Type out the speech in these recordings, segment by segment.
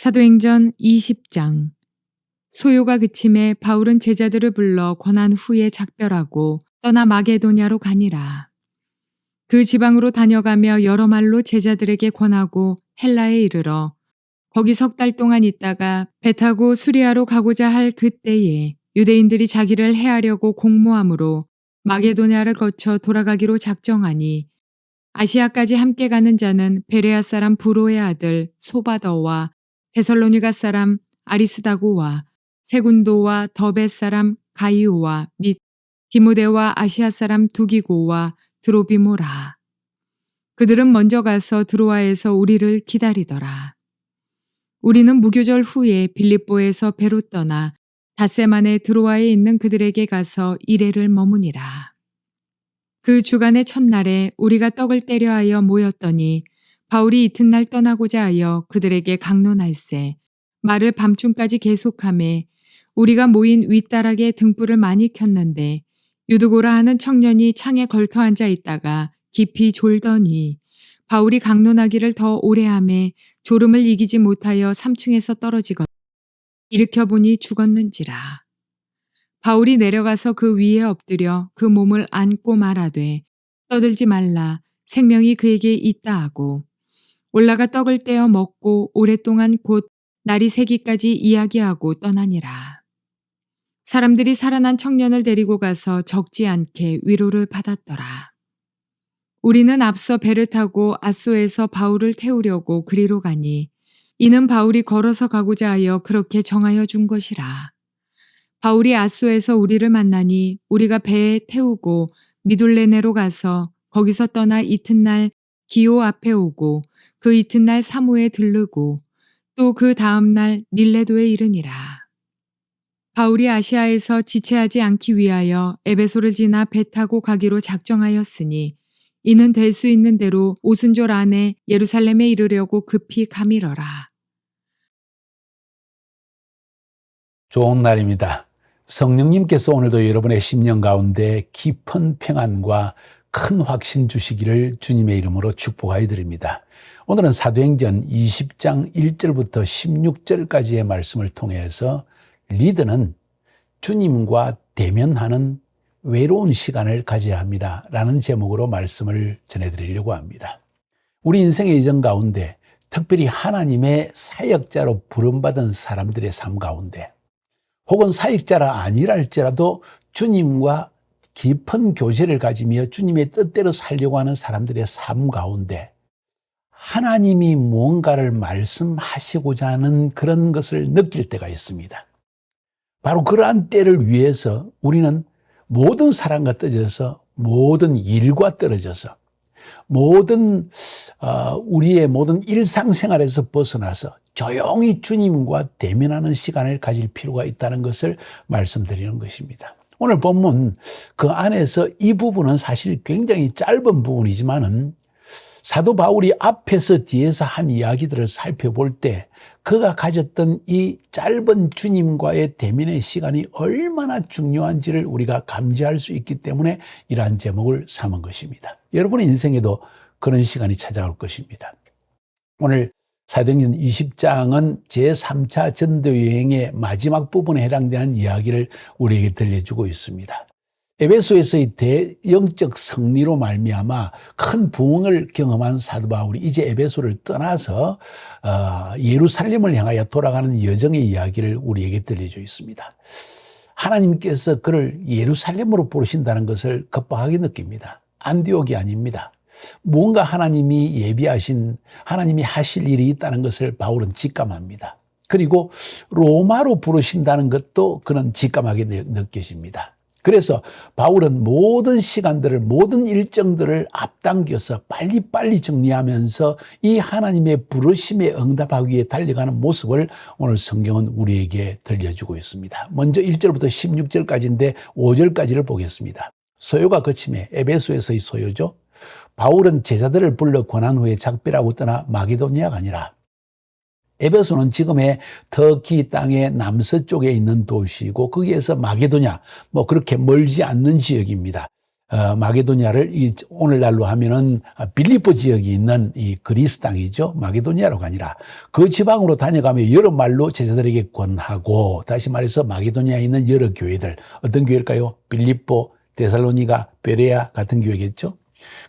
사도행전 20장. 소요가 그침에 바울은 제자들을 불러 권한 후에 작별하고 떠나 마게도냐로 가니라. 그 지방으로 다녀가며 여러 말로 제자들에게 권하고 헬라에 이르러 거기 3달 동안 있다가 배 타고 수리아로 가고자 할 그때에 유대인들이 자기를 해하려고 공모함으로 마게도냐를 거쳐 돌아가기로 작정하니 아시아까지 함께 가는 자는 베레아 사람 부로의 아들 소바더와 데살로니가 사람 아리스다고와 세군도와 더베 사람 가이오와 및 디모데와 아시아 사람 두기고와 드로비모라. 그들은 먼저 가서 드로아에서 우리를 기다리더라. 우리는 무교절 후에 빌립보에서 배로 떠나 닷새만에 드로아에 있는 그들에게 가서 이레를 머무니라. 그 주간의 첫날에 우리가 떡을 떼려 하여 모였더니 바울이 이튿날 떠나고자 하여 그들에게 강론할세 말을 밤중까지 계속하매 우리가 모인 윗다락에 등불을 많이 켰는데 유두고라 하는 청년이 창에 걸터 앉아 있다가 깊이 졸더니 바울이 강론하기를 더 오래 하매 졸음을 이기지 못하여 3층에서 떨어지거나 일으켜 보니 죽었는지라. 바울이 내려가서 그 위에 엎드려 그 몸을 안고 말하되 떠들지 말라 생명이 그에게 있다 하고 올라가 떡을 떼어 먹고 오랫동안 곧 날이 새기까지 이야기하고 떠나니라. 사람들이 살아난 청년을 데리고 가서 적지 않게 위로를 받았더라. 우리는 앞서 배를 타고 아소에서 바울을 태우려고 그리로 가니 이는 바울이 걸어서 가고자 하여 그렇게 정하여 준 것이라. 바울이 아소에서 우리를 만나니 우리가 배에 태우고 미둘레네로 가서 거기서 떠나 이튿날 기오 앞에 오고 그 이튿날 사모에 들르고 또 그 다음날 밀레도에 이르니라. 바울이 아시아에서 지체하지 않기 위하여 에베소를 지나 배 타고 가기로 작정하였으니 이는 될 수 있는 대로 오순절 안에 예루살렘에 이르려고 급히 가밀어라. 좋은 날입니다. 성령님께서 오늘도 여러분의 심령 가운데 깊은 평안과 큰 확신 주시기를 주님의 이름으로 축복하여 드립니다. 오늘은 사도행전 20장 1절부터 16절까지의 말씀을 통해서 리더는 주님과 대면하는 외로운 시간을 가져야 합니다. 라는 제목으로 말씀을 전해드리려고 합니다. 우리 인생의 이전 가운데 특별히 하나님의 사역자로 부름받은 사람들의 삶 가운데 혹은 사역자라 아니랄지라도 주님과 깊은 교제를 가지며 주님의 뜻대로 살려고 하는 사람들의 삶 가운데 하나님이 뭔가를 말씀하시고자 하는 그런 것을 느낄 때가 있습니다. 바로 그러한 때를 위해서 우리는 모든 사람과 떨어져서 모든 일과 떨어져서 우리의 모든 일상생활에서 벗어나서 조용히 주님과 대면하는 시간을 가질 필요가 있다는 것을 말씀드리는 것입니다. 오늘 본문 그 안에서 이 부분은 사실 굉장히 짧은 부분이지만은 사도 바울이 앞에서 뒤에서 한 이야기들을 살펴볼 때 그가 가졌던 이 짧은 주님과의 대면의 시간이 얼마나 중요한지를 우리가 감지할 수 있기 때문에 이러한 제목을 삼은 것입니다. 여러분의 인생에도 그런 시간이 찾아올 것입니다. 오늘 사도행전 20장은 제3차 전도여행의 마지막 부분에 해당되는 이야기를 우리에게 들려주고 있습니다. 에베소에서의 대영적 승리로 말미암아 큰 부흥을 경험한 사도 바울이 이제 에베소를 떠나서 예루살렘을 향하여 돌아가는 여정의 이야기를 우리에게 들려주고 있습니다. 하나님께서 그를 예루살렘으로 부르신다는 것을 급박하게 느낍니다. 안디옥이 아닙니다. 뭔가 하나님이 예비하신 하나님이 하실 일이 있다는 것을 바울은 직감합니다. 그리고 로마로 부르신다는 것도 그는 직감하게 느껴집니다. 그래서 바울은 모든 시간들을 모든 일정들을 앞당겨서 빨리빨리 정리하면서 이 하나님의 부르심에 응답하기 위해 달려가는 모습을 오늘 성경은 우리에게 들려주고 있습니다. 먼저 1절부터 16절까지인데 5절까지를 보겠습니다. 소요가 그침에 에베소에서의 소요죠. 바울은 제자들을 불러 권한 후에 작별하고 떠나 마게도니아가 아니라 에베소는 지금의 터키 땅의 남서쪽에 있는 도시이고 거기에서 마게도냐 그렇게 멀지 않는 지역입니다. 마게도니아를 오늘날로 하면은 빌립보 지역이 있는 이 그리스 땅이죠. 마게도니아로가 아니라 그 지방으로 다녀가며 여러 말로 제자들에게 권하고, 다시 말해서 마게도니아에 있는 여러 교회들, 어떤 교회일까요? 빌립보, 데살로니가, 베레아 같은 교회겠죠.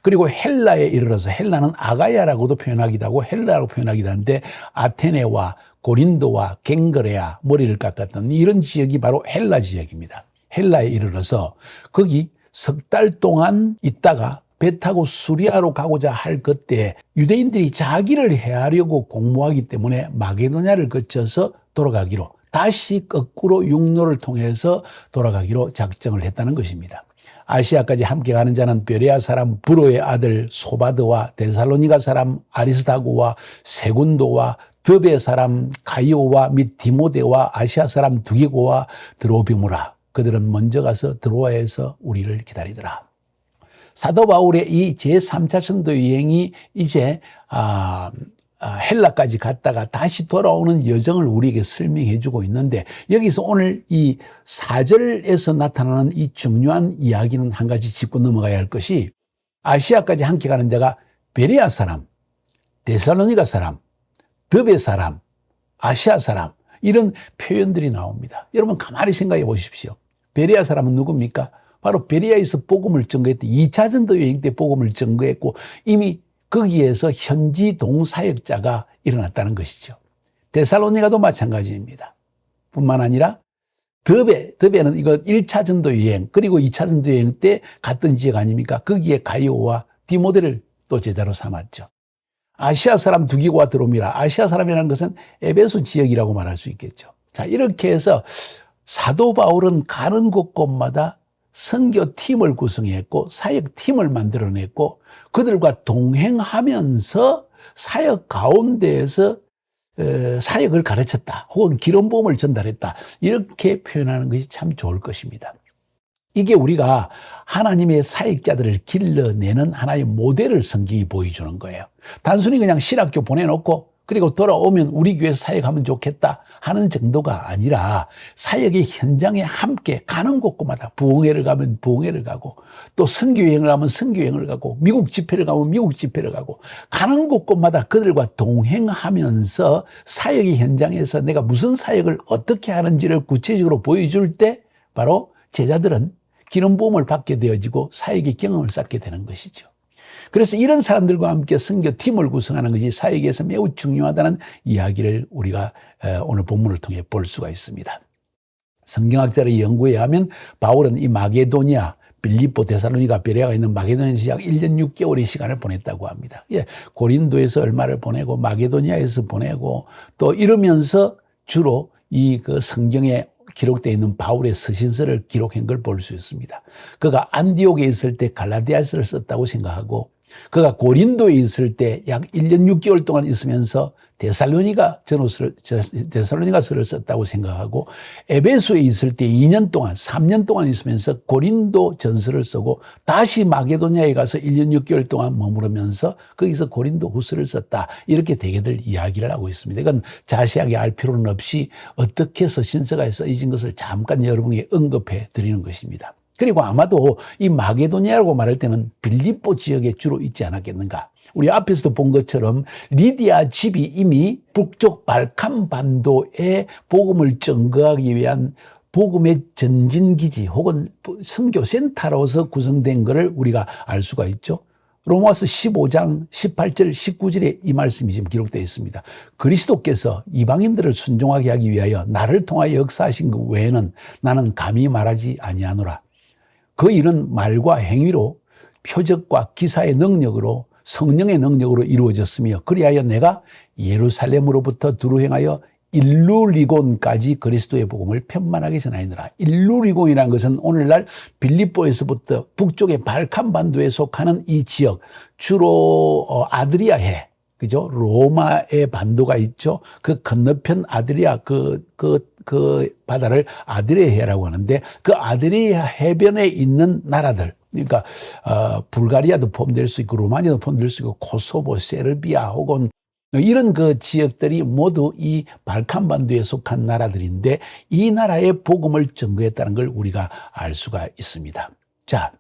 그리고 헬라에 이르러서, 헬라는 아가야라고도 표현하기도 하고 헬라라고 표현하기도 하는데, 아테네와 고린도와 갱그레아, 머리를 깎았던 이런 지역이 바로 헬라 지역입니다. 헬라에 이르러서 거기 석 달 동안 있다가 배 타고 수리아로 가고자 할 그때 유대인들이 자기를 해하려고 공모하기 때문에 마게도냐를 거쳐서 돌아가기로, 다시 거꾸로 육로를 통해서 돌아가기로 작정을 했다는 것입니다. 아시아까지 함께 가는 자는 베레아 사람 브로의 아들 소바드와 데살로니가 사람 아리스다고와 세군도와 드베 사람 가이오와 및 디모데와 아시아 사람 두기고와 드로비무라. 그들은 먼저 가서 드로아에서 우리를 기다리더라. 사도 바울의 이 제3차 전도 여행이 이제 헬라까지 갔다가 다시 돌아오는 여정을 우리에게 설명해 주고 있는데, 여기서 오늘 이 4절에서 나타나는 이 중요한 이야기는 한 가지 짚고 넘어가야 할 것이, 아시아까지 함께 가는 자가 베레아 사람, 데살로니가 사람, 드베 사람, 아시아 사람, 이런 표현들이 나옵니다. 여러분 가만히 생각해 보십시오. 베레아 사람은 누굽니까? 바로 베레아에서 복음을 전거했던 2차 전도 여행 때 복음을 전거했고, 이미 거기에서 현지 동사역자가 일어났다는 것이죠. 데살로니가도 마찬가지입니다. 뿐만 아니라 드베는 이거 1차 전도 여행, 그리고 2차 전도 여행 때 갔던 지역 아닙니까? 거기에 가이오와 디모데를 또 제자로 삼았죠. 아시아 사람 두기고와 드로미라, 아시아 사람이라는 것은 에베소 지역이라고 말할 수 있겠죠. 자, 이렇게 해서 사도 바울은 가는 곳곳마다 선교팀을 구성했고 사역팀을 만들어냈고, 그들과 동행하면서 사역 가운데에서 사역을 가르쳤다, 혹은 기름부음을 전달했다, 이렇게 표현하는 것이 참 좋을 것입니다. 이게 우리가 하나님의 사역자들을 길러내는 하나의 모델을 성경이 보여주는 거예요. 단순히 그냥 신학교 보내놓고 그리고 돌아오면 우리 교회에서 사역하면 좋겠다 하는 정도가 아니라, 사역의 현장에 함께 가는 곳곳마다, 부흥회를 가면 부흥회를 가고, 또 선교여행을 가면 선교여행을 가고, 미국 집회를 가면 미국 집회를 가고, 가는 곳곳마다 그들과 동행하면서 사역의 현장에서 내가 무슨 사역을 어떻게 하는지를 구체적으로 보여줄 때 바로 제자들은 기름 부음을 받게 되어지고 사역의 경험을 쌓게 되는 것이죠. 그래서 이런 사람들과 함께 선교팀을 구성하는 것이 사역에서 매우 중요하다는 이야기를 우리가 오늘 본문을 통해 볼 수가 있습니다. 성경학자의 연구에 의하면 바울은 이 마게도니아, 빌립보, 데살로니가, 베레아가 있는 마게도니아에서 약 1년 6개월의 시간을 보냈다고 합니다. 고린도에서 얼마를 보내고 마게도니아에서 보내고, 또 이러면서 주로 이 그 성경에 기록되어 있는 바울의 서신서를 기록한 걸 볼 수 있습니다. 그가 안디옥에 있을 때 갈라디아서를 썼다고 생각하고, 그가 고린도에 있을 때 약 1년 6개월 동안 있으면서 데살로니가서를 썼다고 생각하고, 에베소에 있을 때 2년 동안, 3년 동안 있으면서 고린도 전서를 쓰고, 다시 마게도니아에 가서 1년 6개월 동안 머무르면서 거기서 고린도 후서를 썼다, 이렇게 대개들 이야기를 하고 있습니다. 이건 자세하게 알 필요는 없이 어떻게 서신서가 써진 것을 잠깐 여러분에게 언급해 드리는 것입니다. 그리고 아마도 이 마게도니아라고 말할 때는 빌립보 지역에 주로 있지 않았겠는가. 우리 앞에서도 본 것처럼 리디아 집이 이미 북쪽 발칸 반도에 복음을 전거하기 위한 복음의 전진기지 혹은 선교센터로서 구성된 것을 우리가 알 수가 있죠. 로마서 15장 18절 19절에 이 말씀이 지금 기록되어 있습니다. 그리스도께서 이방인들을 순종하게 하기 위하여 나를 통하여 역사하신 것 외에는 나는 감히 말하지 아니하노라. 그 일은 말과 행위로, 표적과 기사의 능력으로, 성령의 능력으로 이루어졌으며, 그리하여 내가 예루살렘으로부터 두루 행하여 일루리곤까지 그리스도의 복음을 편만하게 전하느니라. 일루리곤이라는 것은 오늘날 빌립보에서부터 북쪽의 발칸 반도에 속하는 이 지역, 주로 아드리아해, 그죠? 로마의 반도가 있죠. 그 건너편 아드리아 그 바다를 아드리아해라고 하는데, 그 아드리아 해변에 있는 나라들, 그러니까 불가리아도 포함될 수 있고 루마니아도 포함될 수 있고 코소보, 세르비아 혹은 이런 그 지역들이 모두 이 발칸 반도에 속한 나라들인데, 이 나라의 복음을 전거했다는 걸 우리가 알 수가 있습니다. 자,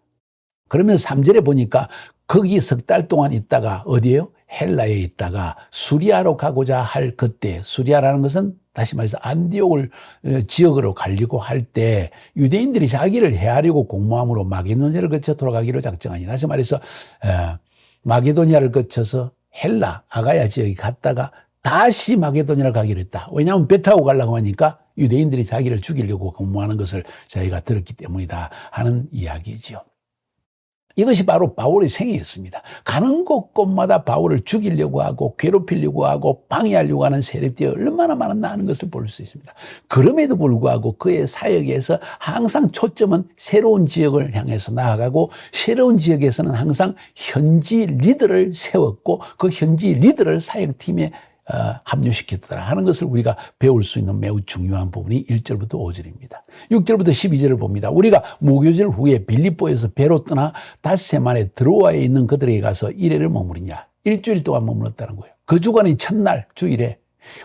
그러면 3절에 보니까 거기 석 달 동안 있다가 어디에요? 헬라에 있다가 수리아로 가고자 할 그때, 수리아라는 것은 다시 말해서 안디옥을 지역으로 가려고 할 때 유대인들이 자기를 해하려고 공모함으로 마게도니아를 거쳐 돌아가기로 작정하니, 다시 말해서 마게도니아를 거쳐서 헬라 아가야 지역에 갔다가 다시 마게도니아를 가기로 했다. 왜냐하면 배 타고 가려고 하니까 유대인들이 자기를 죽이려고 공모하는 것을 자기가 들었기 때문이다 하는 이야기지요. 이것이 바로 바울의 생애였습니다. 가는 곳곳마다 바울을 죽이려고 하고 괴롭히려고 하고 방해하려고 하는 세력들이 얼마나 많았나 하는 것을 볼 수 있습니다. 그럼에도 불구하고 그의 사역에서 항상 초점은 새로운 지역을 향해서 나아가고, 새로운 지역에서는 항상 현지 리더를 세웠고 그 현지 리더를 사역팀에 합류시켰더라 하는 것을 우리가 배울 수 있는 매우 중요한 부분이 1절부터 5절입니다. 6절부터 12절을 봅니다. 우리가 무교절 후에 빌립보에서 배로 떠나 닷새 만에 드로아에 있는 그들에게 가서 이래를 머무르냐. 일주일 동안 머물렀다는 거예요. 그 주간이 첫날 주일에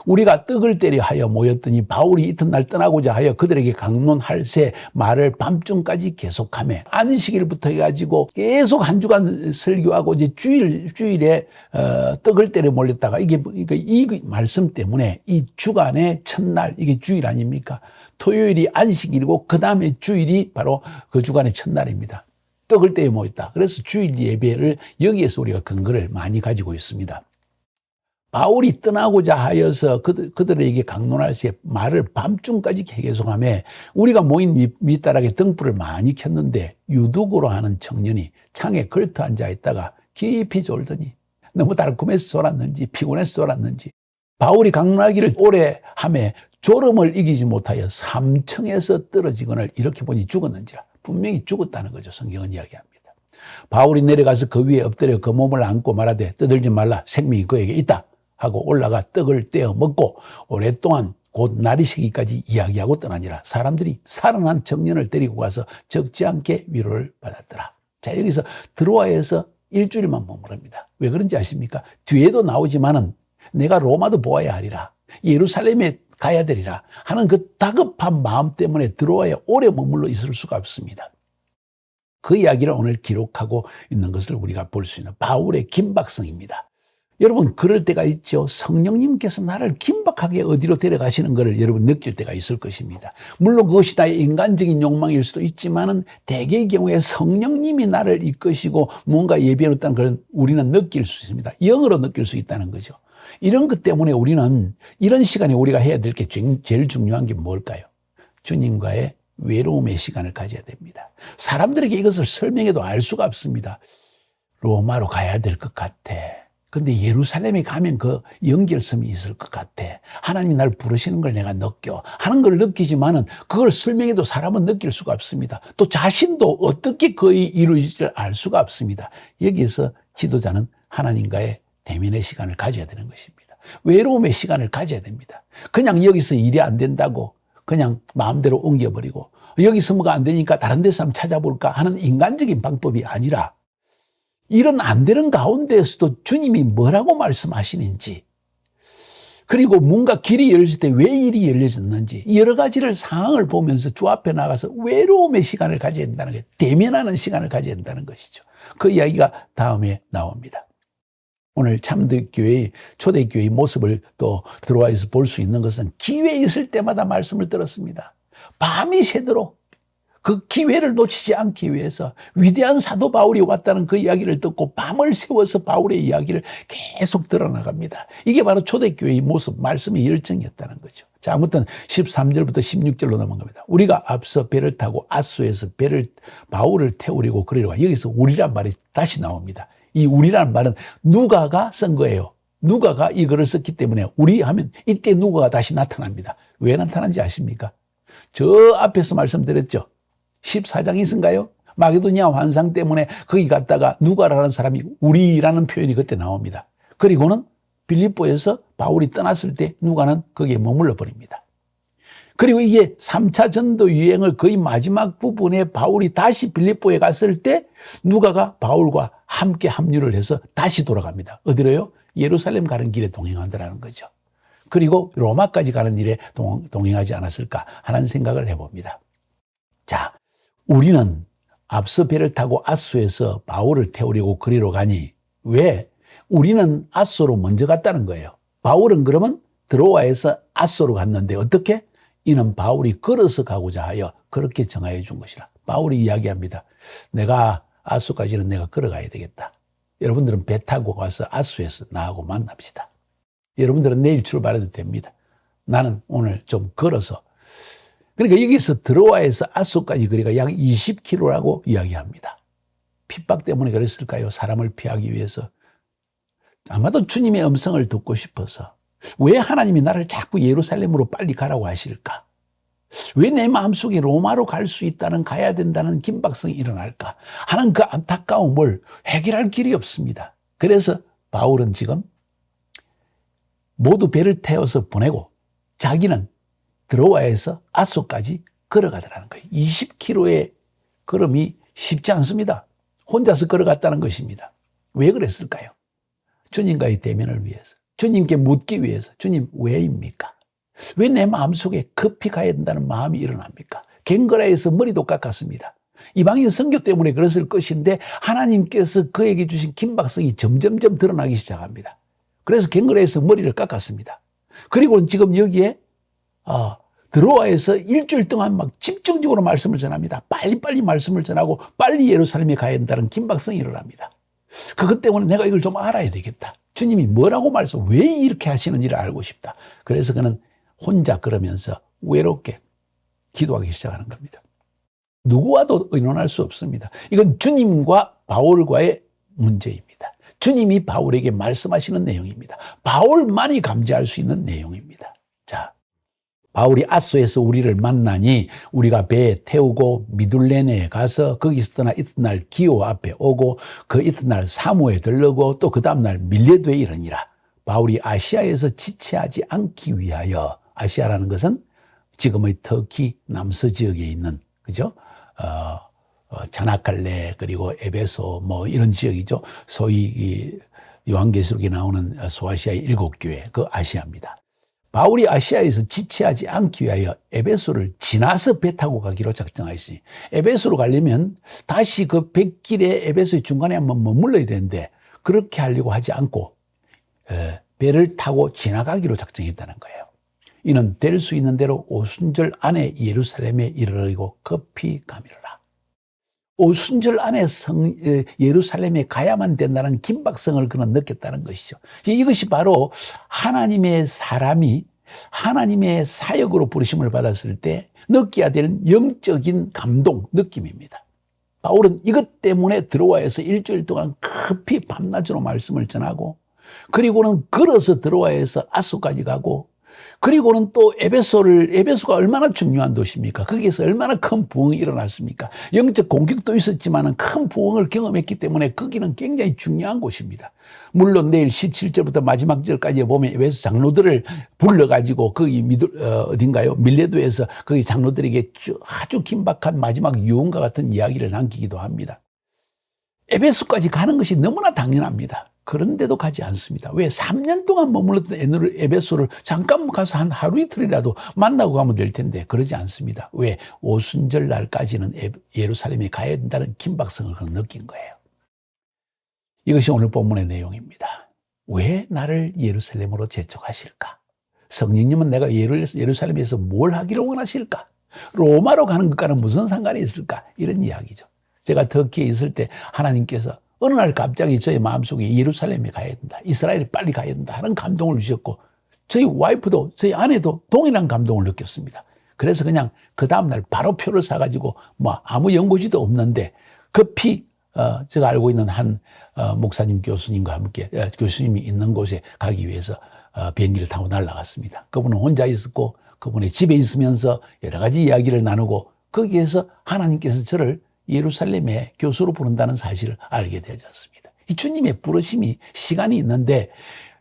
우리가 떡을 때려 하여 모였더니 바울이 이튿날 떠나고자 하여 그들에게 강론할새 말을 밤중까지 계속하며, 안식일부터 해가지고 계속 한 주간 설교하고 이제 주일에 떡을 때려 몰렸다가 이 말씀 때문에 이 주간의 첫날, 이게 주일 아닙니까? 토요일이 안식일이고 그 다음에 주일이 바로 그 주간의 첫날입니다. 떡을 때려 모였다. 그래서 주일 예배를 여기에서 우리가 근거를 많이 가지고 있습니다. 바울이 떠나고자 하여서 그들에게 강론할새 말을 밤중까지 계속하며, 우리가 모인 밑다락에 등불을 많이 켰는데 유독으로 하는 청년이 창에 걸터 앉아 있다가 깊이 졸더니 너무 달콤해서 졸았는지 피곤해서 졸았는지 바울이 강론하기를 오래 하며 졸음을 이기지 못하여 3층에서 떨어지거늘 이렇게 보니 죽었는지라. 분명히 죽었다는 거죠. 성경은 이야기합니다. 바울이 내려가서 그 위에 엎드려 그 몸을 안고 말하되 떠들지 말라, 생명이 그에게 있다 하고 올라가 떡을 떼어 먹고 오랫동안 곧 날이 새기까지 이야기하고 떠나니라. 사람들이 살아난 청년을 데리고 가서 적지 않게 위로를 받았더라. 자, 여기서 드로아에서 일주일만 머무릅니다. 왜 그런지 아십니까? 뒤에도 나오지만은 내가 로마도 보아야 하리라, 예루살렘에 가야 되리라 하는 그 다급한 마음 때문에 드로아에 오래 머물러 있을 수가 없습니다. 그 이야기를 오늘 기록하고 있는 것을 우리가 볼 수 있는 바울의 긴박성입니다. 여러분, 그럴 때가 있죠. 성령님께서 나를 긴박하게 어디로 데려가시는 것을 여러분 느낄 때가 있을 것입니다. 물론 그것이 나의 인간적인 욕망일 수도 있지만은 대개의 경우에 성령님이 나를 이끄시고 뭔가 예비해놓았다는 걸 우리는 느낄 수 있습니다. 영으로 느낄 수 있다는 거죠. 이런 것 때문에 우리는 이런 시간에 우리가 해야 될 게 제일 중요한 게 뭘까요? 주님과의 외로움의 시간을 가져야 됩니다. 사람들에게 이것을 설명해도 알 수가 없습니다. 로마로 가야 될 것 같아. 근데 예루살렘에 가면 그 연결성이 있을 것 같아. 하나님이 날 부르시는 걸 내가 느껴 하는 걸 느끼지만은 그걸 설명해도 사람은 느낄 수가 없습니다. 또 자신도 어떻게 거의 이루어질지를 알 수가 없습니다. 여기에서 지도자는 하나님과의 대면의 시간을 가져야 되는 것입니다. 외로움의 시간을 가져야 됩니다. 그냥 여기서 일이 안 된다고 그냥 마음대로 옮겨버리고 여기서 뭐가 안 되니까 다른 데서 한번 찾아볼까 하는 인간적인 방법이 아니라, 이런 안 되는 가운데에서도 주님이 뭐라고 말씀하시는지, 그리고 뭔가 길이 열렸을 때 왜 일이 열려졌는지 여러 가지를 상황을 보면서 주 앞에 나가서 외로움의 시간을 가져야 된다는 거예요. 대면하는 시간을 가져야 된다는 것이죠. 그 이야기가 다음에 나옵니다. 오늘 참되교회의 초대교회의 모습을 또 드로아에서 볼 수 있는 것은 기회 있을 때마다 말씀을 들었습니다. 밤이 새도록 그 기회를 놓치지 않기 위해서 위대한 사도 바울이 왔다는 그 이야기를 듣고 밤을 새워서 바울의 이야기를 계속 들어나갑니다. 이게 바로 초대교회의 모습, 말씀의 열정이었다는 거죠. 자, 아무튼 13절부터 16절로 넘어갑니다. 우리가 앞서 배를 타고 아소에서 바울을 태우려고 그러려고, 여기서 우리란 말이 다시 나옵니다. 이 우리라는 말은 누가가 쓴 거예요. 누가가 이 글을 썼기 때문에 우리 하면 이때 누가가 다시 나타납니다. 왜 나타난지 아십니까? 저 앞에서 말씀드렸죠. 14장이 있은가요? 마게도니아 환상 때문에 거기 갔다가 누가라는 사람이 우리라는 표현이 그때 나옵니다. 그리고는 빌립보에서 바울이 떠났을 때 누가는 거기에 머물러 버립니다. 그리고 이게 3차 전도 유행을 거의 마지막 부분에 바울이 다시 빌립보에 갔을 때 누가가 바울과 함께 합류를 해서 다시 돌아갑니다. 어디로요? 예루살렘 가는 길에 동행한다는 거죠. 그리고 로마까지 가는 일에 동행하지 않았을까 하는 생각을 해봅니다. 자, 우리는 앞서 배를 타고 앗소에서 바울을 태우려고 그리로 가니 왜? 우리는 앗소로 먼저 갔다는 거예요. 바울은 그러면 드로아에서 앗소로 갔는데 어떻게? 이는 바울이 걸어서 가고자 하여 그렇게 정하여 준 것이라. 바울이 이야기합니다. 내가 앗소까지는 내가 걸어가야 되겠다. 여러분들은 배 타고 가서 앗소에서 나하고 만납시다. 여러분들은 내일 출발해도 됩니다. 나는 오늘 좀 걸어서. 그러니까 여기서 드로아에서 앗소까지 그러니까 약 20km라고 이야기합니다. 핍박 때문에 그랬을까요? 사람을 피하기 위해서. 아마도 주님의 음성을 듣고 싶어서. 왜 하나님이 나를 자꾸 예루살렘으로 빨리 가라고 하실까? 왜 내 마음속에 로마로 갈 수 있다는, 가야 된다는 긴박성이 일어날까 하는 그 안타까움을 해결할 길이 없습니다. 그래서 바울은 지금 모두 배를 태워서 보내고 자기는 드로아에서 앗소까지 걸어가더라는 거예요. 20km의 걸음이 쉽지 않습니다. 혼자서 걸어갔다는 것입니다. 왜 그랬을까요? 주님과의 대면을 위해서, 주님께 묻기 위해서. 주님 왜입니까? 왜 내 마음속에 급히 가야 된다는 마음이 일어납니까? 갱거라에서 머리도 깎았습니다. 이방인 선교 때문에 그랬을 것인데 하나님께서 그에게 주신 긴박성이 점점점 드러나기 시작합니다. 그래서 갱거라에서 머리를 깎았습니다. 그리고는 지금 여기에 드로아에서 일주일 동안 막 집중적으로 말씀을 전합니다. 빨리빨리 말씀을 전하고 빨리 예루살렘에 가야 된다는 긴박성이 일어납니다. 그것 때문에 내가 이걸 좀 알아야 되겠다. 주님이 뭐라고 왜 이렇게 하시는지를 알고 싶다. 그래서 그는 혼자 걸으면서 외롭게 기도하기 시작하는 겁니다. 누구와도 의논할 수 없습니다. 이건 주님과 바울과의 문제입니다. 주님이 바울에게 말씀하시는 내용입니다. 바울만이 감지할 수 있는 내용입니다. 자, 바울이 앗소에서 우리를 만나니 우리가 배에 태우고 미둘레네에 가서 거기서 떠나 이튿날 기오 앞에 오고 그 이튿날 사모에 들르고 또 그 다음날 밀레도에 이르니라. 바울이 아시아에서 지체하지 않기 위하여, 아시아라는 것은 지금의 터키 남서 지역에 있는, 그죠? 자나칼레 그리고 에베소 뭐 이런 지역이죠. 소위 이 요한계시록에 나오는 소아시아의 7교회, 그 아시아입니다. 바울이 아시아에서 지체하지 않기 위하여 에베소를 지나서 배 타고 가기로 작정하였으니, 에베소로 가려면 다시 그 백길에 에베소의 중간에 한번 머물러야 되는데 그렇게 하려고 하지 않고 배를 타고 지나가기로 작정했다는 거예요. 이는 될 수 있는 대로 오순절 안에 예루살렘에 이르르고 급히 가미르라. 오순절 안에 예루살렘에 가야만 된다는 긴박성을 그는 느꼈다는 것이죠. 이것이 바로 하나님의 사람이 하나님의 사역으로 부르심을 받았을 때 느껴야 되는 영적인 감동, 느낌입니다. 바울은 이것 때문에 드로아에서 일주일 동안 급히 밤낮으로 말씀을 전하고, 그리고는 걸어서 드로아에서 앗소까지 가고, 그리고는 또 에베소가 얼마나 중요한 도시입니까? 거기에서 얼마나 큰 부흥이 일어났습니까? 영적 공격도 있었지만 큰 부흥을 경험했기 때문에 거기는 굉장히 중요한 곳입니다. 물론 내일 17절부터 마지막 절까지 보면 에베소 장로들을 불러가지고 거기 어딘가요? 밀레도에서 거기 장로들에게 아주 긴박한 마지막 유언과 같은 이야기를 남기기도 합니다. 에베소까지 가는 것이 너무나 당연합니다. 그런데도 가지 않습니다. 왜? 3년 동안 머물렀던 에베소를 잠깐 가서 한 하루 이틀이라도 만나고 가면 될 텐데 그러지 않습니다. 왜? 오순절 날까지는 예루살렘에 가야 된다는 긴박성을 느낀 거예요. 이것이 오늘 본문의 내용입니다. 왜 나를 예루살렘으로 재촉하실까? 성령님은 내가 예루살렘에서 뭘 하기를 원하실까? 로마로 가는 것과는 무슨 상관이 있을까? 이런 이야기죠. 제가 터키에 있을 때 하나님께서 어느 날 갑자기 저의 마음속에 예루살렘에 가야 된다, 이스라엘에 빨리 가야 된다 하는 감동을 주셨고, 저희 와이프도 저희 아내도 동일한 감동을 느꼈습니다. 그래서 그냥 그 다음날 바로 표를 사가지고 뭐 아무 연고지도 없는데 급히 제가 알고 있는 한 목사님 교수님과 함께 교수님이 있는 곳에 가기 위해서 비행기를 타고 날아갔습니다. 그분은 혼자 있었고 그분의 집에 있으면서 여러 가지 이야기를 나누고 거기에서 하나님께서 저를 예루살렘의 교수로 부른다는 사실을 알게 되지 않습니다. 이 주님의 부르심이 시간이 있는데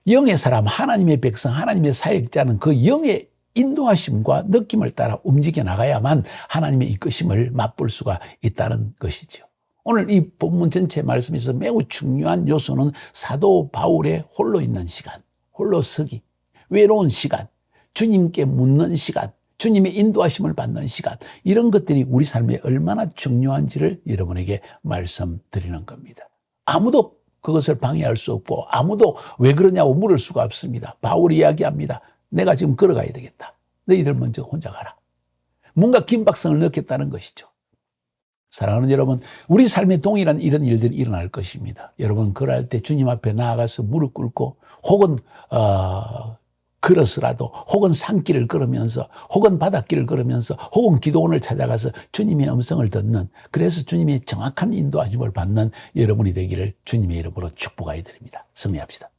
영의 사람, 하나님의 백성, 하나님의 사역자는 그 영의 인도하심과 느낌을 따라 움직여 나가야만 하나님의 이끄심을 맛볼 수가 있다는 것이죠. 오늘 이 본문 전체 말씀에서 매우 중요한 요소는 사도 바울의 홀로 있는 시간, 홀로 서기, 외로운 시간, 주님께 묻는 시간, 주님의 인도하심을 받는 시간, 이런 것들이 우리 삶에 얼마나 중요한지를 여러분에게 말씀드리는 겁니다. 아무도 그것을 방해할 수 없고 아무도 왜 그러냐고 물을 수가 없습니다. 바울이 이야기합니다. 내가 지금 걸어가야 되겠다. 너희들 먼저 혼자 가라. 뭔가 긴박성을 넣겠다는 것이죠. 사랑하는 여러분, 우리 삶에 동일한 이런 일들이 일어날 것입니다. 여러분, 그럴 때 주님 앞에 나아가서 무릎 꿇고 혹은 걸어서라도 혹은 산길을 걸으면서 혹은 바닷길을 걸으면서 혹은 기도원을 찾아가서 주님의 음성을 듣는, 그래서 주님의 정확한 인도하심을 받는 여러분이 되기를 주님의 이름으로 축복하여 드립니다. 승리합시다.